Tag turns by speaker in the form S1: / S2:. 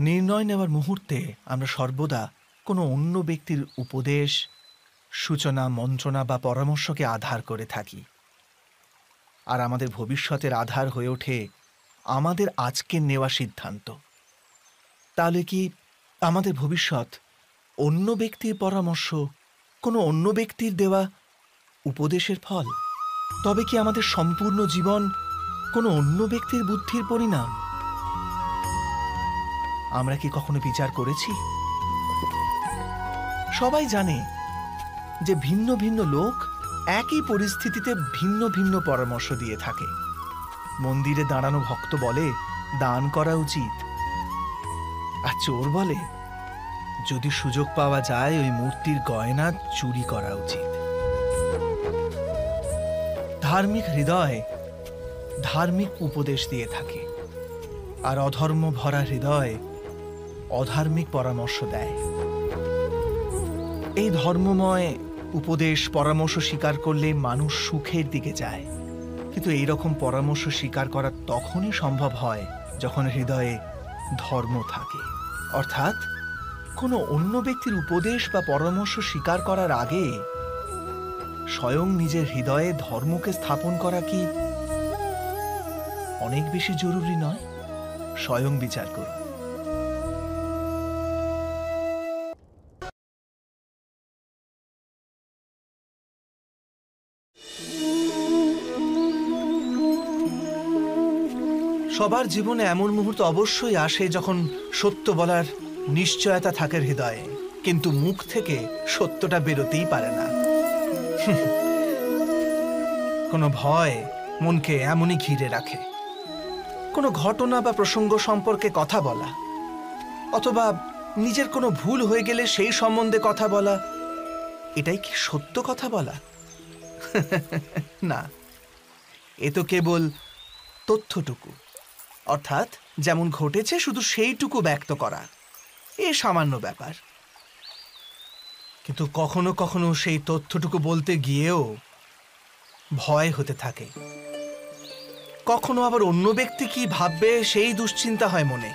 S1: নির্ণয় নেওয়ার মুহূর্তে আমরা সর্বদা কোনো অন্য ব্যক্তির উপদেশ, সূচনা, মন্ত্রণা বা পরামর্শকে আধার করে থাকি। আর আমাদের ভবিষ্যতের আধার হয়ে ওঠে আমাদের আজকের নেওয়া সিদ্ধান্ত। তাহলে কি আমাদের ভবিষ্যৎ অন্য ব্যক্তির পরামর্শ, কোনো অন্য ব্যক্তির দেওয়া উপদেশের ফল? তবে কি আমাদের সম্পূর্ণ জীবন কোনো অন্য ব্যক্তির বুদ্ধির পরিণাম? আমরা কি কখনো বিচার করেছি? সবাই জানে যে ভিন্ন ভিন্ন লোক একই পরিস্থিতিতে ভিন্ন ভিন্ন পরামর্শ দিয়ে থাকে। মন্দিরে দাঁড়ানো ভক্ত বলে দান করা উচিত, আর চোর বলে যদি সুযোগ পাওয়া যায় ওই মূর্তির গয়না চুরি করা উচিত। ধার্মিক হৃদয় ধার্মিক উপদেশ দিয়ে থাকে, আর অধর্ম ভরা হৃদয় অধার্মিক পরামর্শ দেয়। এই ধর্মময় উপদেশ পরামর্শ স্বীকার করলে মানুষ সুখের দিকে যায়, কিন্তু এইরকম পরামর্শ স্বীকার করা তখনই সম্ভব হয় যখন হৃদয়ে ধর্ম থাকে। অর্থাৎ কোনো অন্য ব্যক্তির উপদেশ বা পরামর্শ স্বীকার করার আগে স্বয়ং নিজের হৃদয়ে ধর্মকে স্থাপন করা কি অনেক বেশি জরুরি নয়? স্বয়ং বিচার করুন। সবার জীবনে এমন মুহূর্ত অবশ্যই আসে যখন সত্য বলার নিশ্চয়তা থাকে হৃদয়ে, কিন্তু মুখ থেকে সত্যটা বেরোতেই পারে না। কোনো ভয় মনকে এমনই ঘিরে রাখে। কোনো ঘটনা বা প্রসঙ্গ সম্পর্কে কথা বলা, অথবা নিজের কোনো ভুল হয়ে গেলে সেই সম্বন্ধে কথা বলা, এটাই কি সত্য কথা বলা? না, এ তো কেবল তথ্যটুকু, অর্থাৎ যেমন ঘটেছে শুধু সেইটুকু ব্যক্ত করা। এ সামান্য ব্যাপার। কিন্তু কখনো কখনো সেই তথ্যটুকু বলতে গিয়েও ভয় হতে থাকে। কখনো আবার অন্য ব্যক্তি কি ভাববে সেই দুশ্চিন্তা হয় মনে।